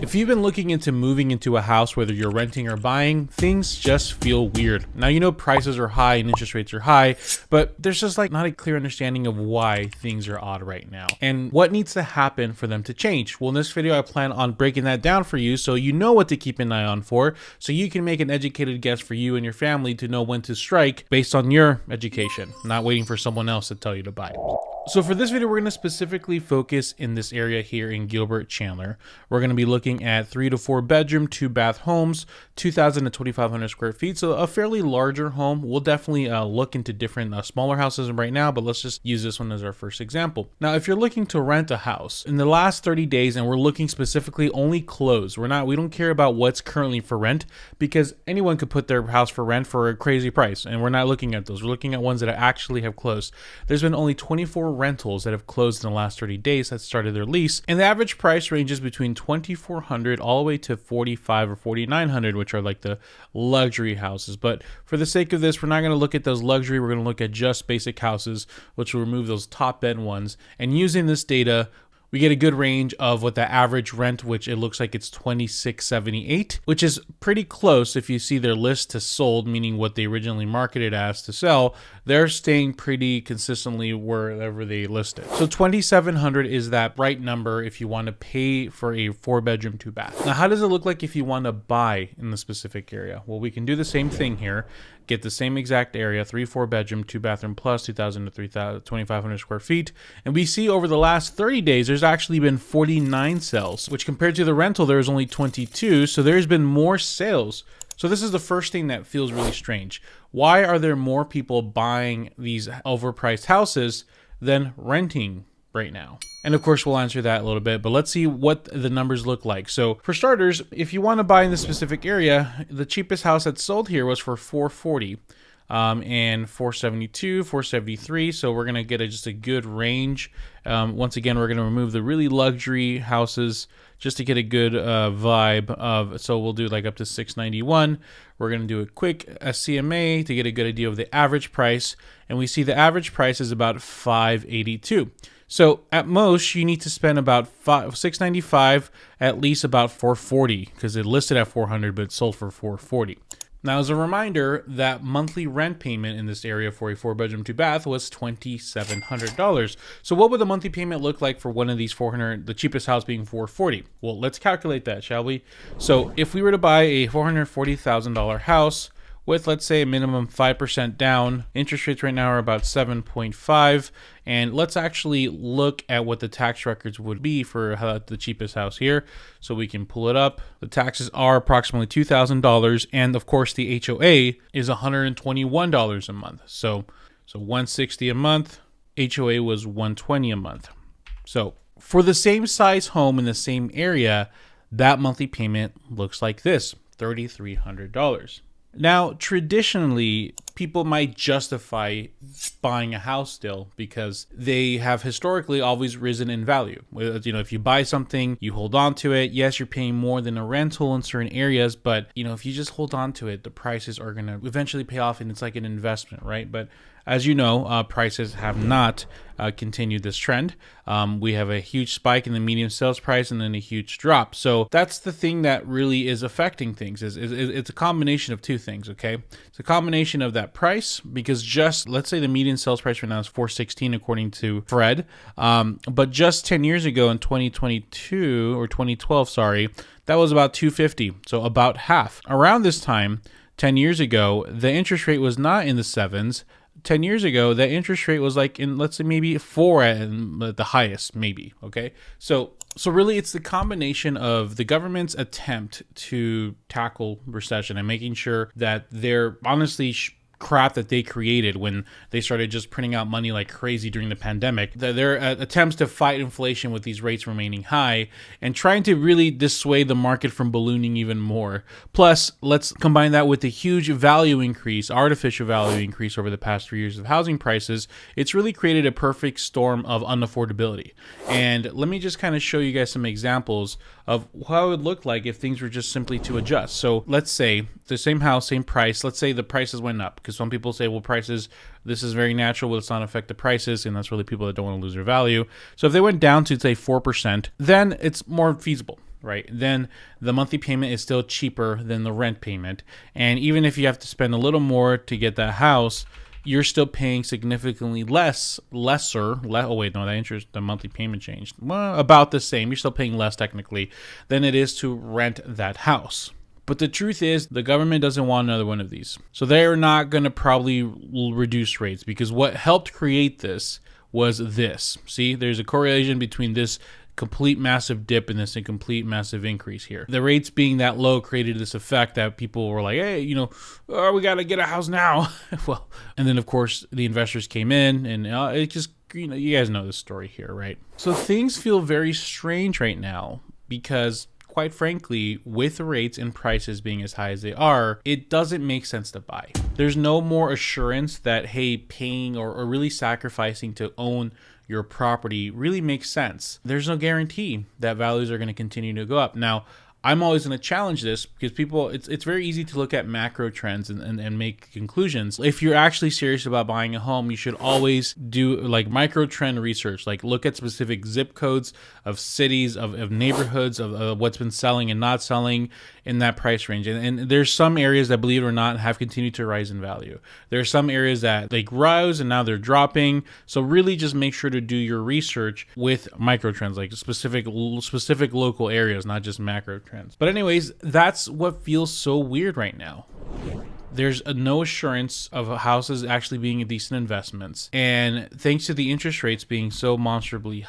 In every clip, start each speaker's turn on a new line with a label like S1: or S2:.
S1: If you've been looking into moving into a house, whether you're renting or buying, things just feel weird. Now, you know prices are high and interest rates are high, but there's just like not a clear understanding of why things are odd right now and what needs to happen for them to change. Well, in this video, I plan on breaking that down for you so you know what to keep an eye on for, so you can make an educated guess for you and your family to know when to strike based on your education, not waiting for someone else to tell you to buy. So for this video, we're going to specifically focus in this area here in Gilbert Chandler. We're going to be looking at 3 to 4 bedroom, 2 bath homes, 2,000 to 2,500 square feet. So a fairly larger home. We'll definitely look into different smaller houses right now, but let's just use this one as our first example. Now, if you're looking to rent a house in the last 30 days, and we're looking specifically only closed, we don't care about what's currently for rent, because anyone could put their house for rent for a crazy price. And we're not looking at those. We're looking at ones that actually have closed. There's been only 24 rentals that have closed in the last 30 days that started their lease, and the average price ranges between $2,400 all the way to $4,500 or $4,900, which are like the luxury houses. But for the sake of this, we're not going to look at those luxury. We're going to look at just basic houses, which will remove those top end ones. And using this data, we get a good range of what the average rent, which it looks like it's $2,678, which is pretty close. If you see their list to sold, meaning what they originally marketed as to sell, they're staying pretty consistently wherever they listed. So $2,700 is that right number if you want to pay for a 4-bedroom, 2-bath. Now, how does it look like if you want to buy in the specific area? Well, we can do the same thing here. Get the same exact area, 3, 4-bedroom, 2-bathroom plus 2,000 to 2,500 square feet. And we see over the last 30 days, there's actually been 49 sales, which compared to the rental, there's only 22. So there's been more sales. So this is the first thing that feels really strange. Why are there more people buying these overpriced houses than renting right now? And of course, we'll answer that a little bit, but let's see what the numbers look like. So for starters, if you want to buy in this specific area, the cheapest house that sold here was for $440 and $472, $473. So we're going to get just a good range. Once again, we're going to remove the really luxury houses just to get a good vibe of, so we'll do like up to $691. We're going to do a quick CMA to get a good idea of the average price. And we see the average price is about $582. So at most, you need to spend about $695, at least about $440, because it listed at $400, but it sold for $440. Now, as a reminder, that monthly rent payment in this area for a 4-bedroom, 2-bath was $2,700. So what would the monthly payment look like for one of these 400, the cheapest house being $440? Well, let's calculate that, shall we? So if we were to buy a $440,000 house with, let's say, a minimum 5% down, interest rates right now are about 7.5. And let's actually look at what the tax records would be for the cheapest house here. So we can pull it up. The taxes are approximately $2,000. And of course, the HOA is $121 a month. So $160 a month. HOA was $120 a month. So for the same size home in the same area, that monthly payment looks like this, $3,300. Now, traditionally, people might justify buying a house still because they have historically always risen in value. You know, if you buy something, you hold on to it. Yes, you're paying more than a rental in certain areas, but you know, if you just hold on to it, the prices are going to eventually pay off, and it's like an investment, right? But as you know, prices have not continued this trend. We have a huge spike in the median sales price and then a huge drop. So that's the thing that really is affecting things. It's a combination of two things, okay? It's a combination of that price, because just, let's say the median sales price right now is $416 according to Fred. But just 10 years ago in 2022 or 2012, sorry, that was about $250. So about half. Around this time, 10 years ago, the interest rate was not in the 7s. 10 years ago, the interest rate was like in, let's say, maybe 4 at the highest, maybe. Okay. So really it's the combination of the government's attempt to tackle recession and making sure that they're honestly crap that they created when they started just printing out money like crazy during the pandemic. Their attempts to fight inflation with these rates remaining high and trying to really dissuade the market from ballooning even more. Plus, let's combine that with the huge value increase, artificial value increase over the past 3 years of housing prices. It's really created a perfect storm of unaffordability. And let me just kind of show you guys some examples of how it would look like if things were just simply to adjust. So let's say the same house, same price. Let's say the prices went up, because some people say, well, prices, this is very natural, will it's not affect the prices, and that's really people that don't want to lose their value. So if they went down to, say, 4%, then it's more feasible. right, then the monthly payment is still cheaper than the rent payment. And even if you have to spend a little more to get that house, you're still paying significantly the monthly payment changed. Well, about the same. You're still paying less technically than it is to rent that house. But the truth is, the government doesn't want another one of these. So they're not going to probably reduce rates, because what helped create this was this. See, there's a correlation between this complete massive dip and this complete massive increase here. The rates being that low created this effect that people were like, hey, we got to get a house now. Well, and then of course the investors came in, and it just, you guys know the story here, right? So things feel very strange right now because, quite frankly, with rates and prices being as high as they are, it doesn't make sense to buy. There's no more assurance that, hey, paying or really sacrificing to own your property really makes sense. There's no guarantee that values are going to continue to go up. Now, I'm always going to challenge this because people, it's very easy to look at macro trends and make conclusions. If you're actually serious about buying a home, you should always do like micro trend research, like look at specific zip codes of cities, of neighborhoods, of what's been selling and not selling in that price range. And there's some areas that, believe it or not, have continued to rise in value. There are some areas that they rose and now they're dropping. So really just make sure to do your research with micro trends, like specific local areas, not just macro trends. But anyways, that's what feels so weird right now. There's no assurance of houses actually being decent investments. And thanks to the interest rates being so monstrously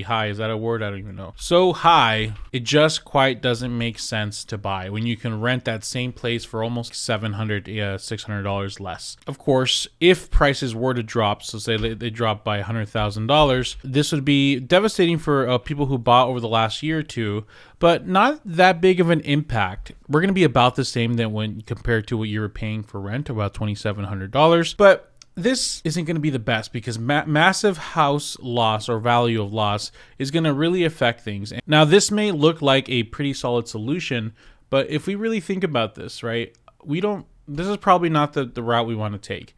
S1: high, is that a word? I don't even know. So high, it just quite doesn't make sense to buy when you can rent that same place for almost $700, $600 less. Of course, if prices were to drop, so say they drop by $100,000, this would be devastating for people who bought over the last year or two, but not that big of an impact. We're going to be about the same than when compared to what you were paying for rent, about $2,700. But this isn't going to be the best because massive house loss or value of loss is going to really affect things. Now, this may look like a pretty solid solution, but if we really think about this, right, this is probably not the route we want to take.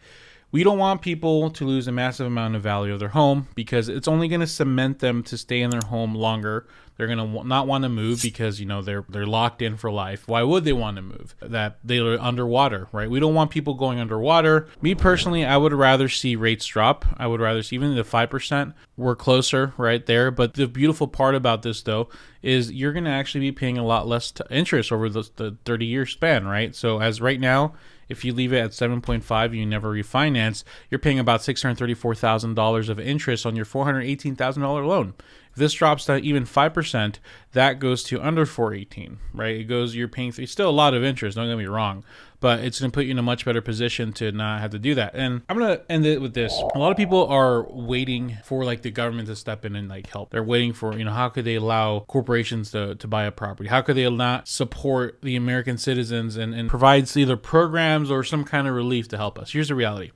S1: We don't want people to lose a massive amount of value of their home because it's only going to cement them to stay in their home longer. They're going to not want to move because, they're locked in for life. Why would they want to move? That they're underwater, right? We don't want people going underwater. Me personally, I would rather see rates drop. I would rather see even the 5%. We're closer right there. But the beautiful part about this, though, is you're going to actually be paying a lot less interest over the 30-year span, right? So as right now, if you leave it at 7.5, you never refinance, you're paying about $634,000 of interest on your $418,000 loan. If this drops to even 5%, that goes to under 418, right? You're paying, still a lot of interest, don't get me wrong, but it's going to put you in a much better position to not have to do that. And I'm going to end it with this. A lot of people are waiting for the government to step in and help. They're waiting for, how could they allow corporations to buy a property? How could they not support the American citizens and provide either programs or some kind of relief to help us? Here's the reality.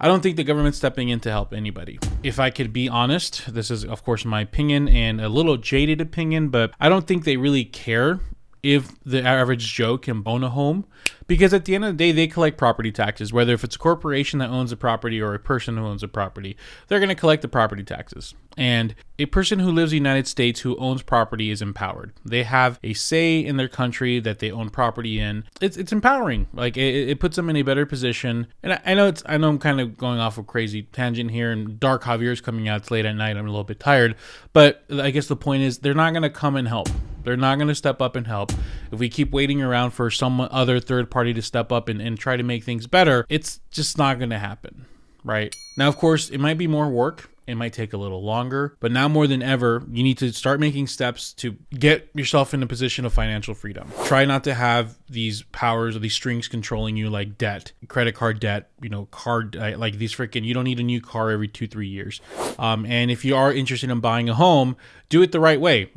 S1: I don't think the government's stepping in to help anybody. If I could be honest, this is, of course, my opinion and a little jaded opinion, but I don't think they really care if the average Joe can own a home, because at the end of the day, they collect property taxes. Whether if it's a corporation that owns a property or a person who owns a property, they're going to collect the property taxes. And a person who lives in the United States who owns property is empowered. They have a say in their country that they own property in. It's empowering. It puts them in a better position. And I know I'm kind of going off a crazy tangent here, and Dark Javier's coming out. It's late at night. I'm a little bit tired. But I guess the point is they're not going to come and help. They're not going to step up and help. If we keep waiting around for some other third party to step up and try to make things better, it's just not going to happen, right? Now, of course, it might be more work. It might take a little longer, but now more than ever, you need to start making steps to get yourself in a position of financial freedom. Try not to have these powers or these strings controlling you, like debt, credit card debt, card, like these freaking, you don't need a new car every 2-3 years. And if you are interested in buying a home, do it the right way.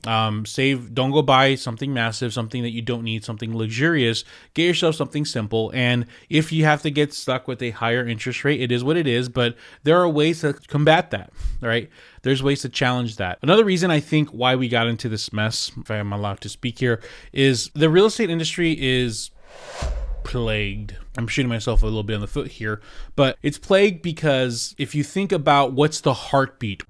S1: Save, don't go buy something massive, something that you don't need, something luxurious. Get yourself something simple. And if you have to get stuck with a higher interest rate, it is what it is, but there are ways to combat that, right? There's ways to challenge that. Another reason I think why we got into this mess, if I am allowed to speak here, is the real estate industry is plagued. I'm shooting myself a little bit on the foot here, but it's plagued because if you think about what's the heartbeat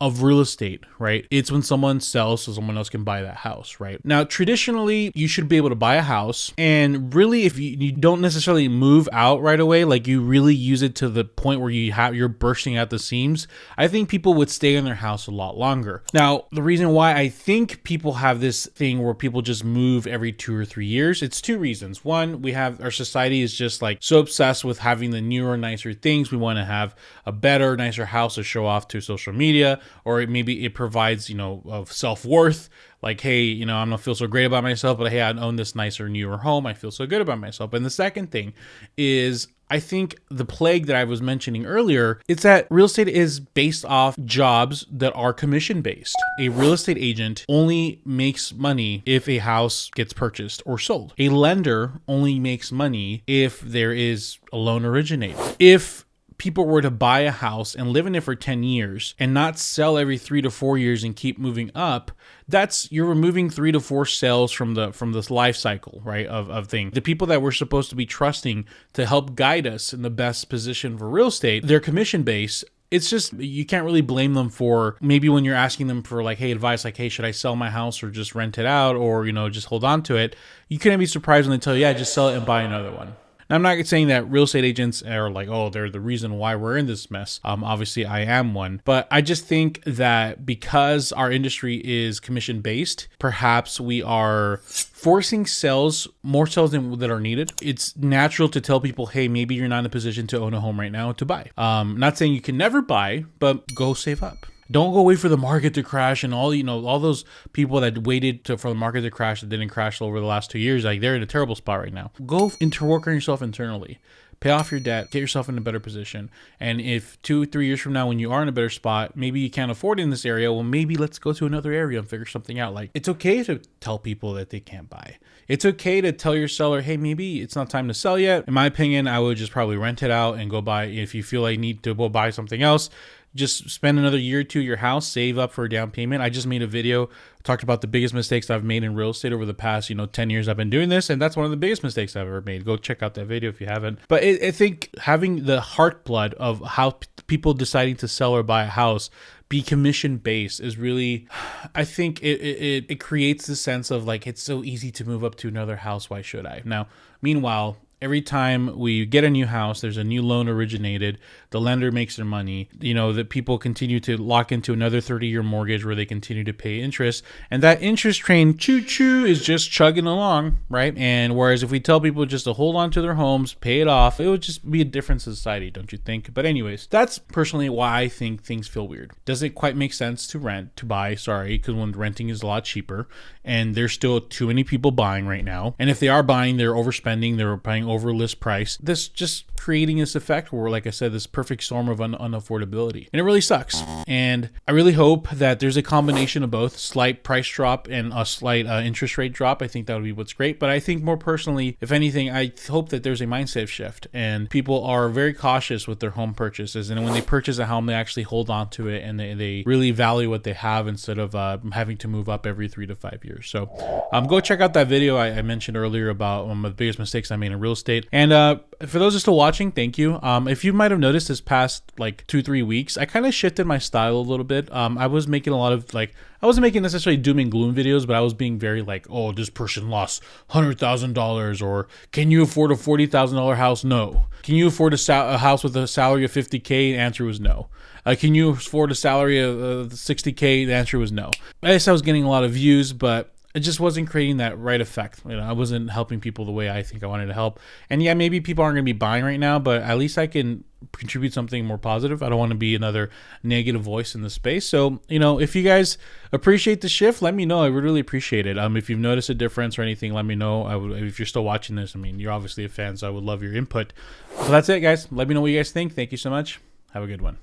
S1: of real estate, right? It's when someone sells so someone else can buy that house, right? Now, traditionally, you should be able to buy a house, and really, if you don't necessarily move out right away, like you really use it to the point where you're bursting out the seams, I think people would stay in their house a lot longer. Now, the reason why I think people have this thing where people just move every 2 or 3 years, it's two reasons. One, we have our society is just like so obsessed with having the newer, nicer things. We want to have a better, nicer house to show off to social media, or maybe it provides, of self-worth. Like, hey, I don't feel so great about myself, but hey, I own this nicer, newer home. I feel so good about myself. And the second thing is, I think the plague that I was mentioning earlier, it's that real estate is based off jobs that are commission based. A real estate agent only makes money if a house gets purchased or sold. A lender only makes money if there is a loan originated. If people were to buy a house and live in it for 10 years and not sell every 3 to 4 years and keep moving up, you're removing 3 to 4 sales from this life cycle, right, of things. The people that we're supposed to be trusting to help guide us in the best position for real estate, they're commission based. It's just, you can't really blame them for maybe when you're asking them for like, hey, advice, like, hey, should I sell my house or just rent it out or, just hold on to it? You can't be surprised when they tell you, yeah, just sell it and buy another one. Now, I'm not saying that real estate agents are like, oh, they're the reason why we're in this mess. Obviously, I am one. But I just think that because our industry is commission-based, perhaps we are forcing more sales that are needed. It's natural to tell people, hey, maybe you're not in a position to own a home right now to buy. Not saying you can never buy, but go save up. Don't go wait for the market to crash and all those people that waited for the market to crash that didn't crash over the last 2 years. Like, they're in a terrible spot right now. Go work on yourself internally. Pay off your debt, get yourself in a better position. And if 2-3 years from now, when you are in a better spot, maybe you can't afford it in this area, well, maybe let's go to another area and figure something out. Like, it's okay to tell people that they can't buy. It's okay to tell your seller, hey, maybe it's not time to sell yet. In my opinion, I would just probably rent it out and go buy. If you feel like you need to go buy something else, just spend another year or two at your house, save up for a down payment. I just made a video, talked about the biggest mistakes I've made in real estate over the past, 10 years I've been doing this. And that's one of the biggest mistakes I've ever made. Go check out that video if you haven't. But I think having the heart blood of how people deciding to sell or buy a house be commission based is really, I think it creates the sense of like, it's so easy to move up to another house. Why should I? Now, meanwhile, every time we get a new house, there's a new loan originated. The lender makes their money. That people continue to lock into another 30-year mortgage where they continue to pay interest. And that interest train, choo-choo, is just chugging along, right? And whereas if we tell people just to hold on to their homes, pay it off, it would just be a different society, don't you think? But anyways, that's personally why I think things feel weird. Doesn't quite make sense to buy, because when renting is a lot cheaper and there's still too many people buying right now. And if they are buying, they're overspending, they're paying over list price. This just creating this effect where, like I said, this perfect storm of unaffordability. And it really sucks. And I really hope that there's a combination of both, slight price drop and a slight interest rate drop. I think that would be what's great. But I think more personally, if anything, I hope that there's a mindset shift and people are very cautious with their home purchases. And when they purchase a home, they actually hold on to it and they really value what they have instead of having to move up every 3 to 5 years. So go check out that video I mentioned earlier about one of the biggest mistakes I made in real estate. And for those just still watching, thank you. If you might have noticed this past like 2-3 weeks, I kind of shifted my style a little bit. I was making a lot of I wasn't making necessarily doom and gloom videos, but I was being very like, oh, this person lost $100,000, or can you afford a $40,000 house? No. Can you afford a house with a salary of $50K? The answer was no. Can you afford a salary of $60K? The answer was no. I guess I was getting a lot of views, but it just wasn't creating that right effect. I wasn't helping people the way I think I wanted to help. And yeah, maybe people aren't going to be buying right now, but at least I can contribute something more positive. I don't want to be another negative voice in the space. So, if you guys appreciate the shift, let me know. I would really appreciate it. If you've noticed a difference or anything, let me know. If you're still watching this, you're obviously a fan, so I would love your input. So that's it, guys. Let me know what you guys think. Thank you so much. Have a good one.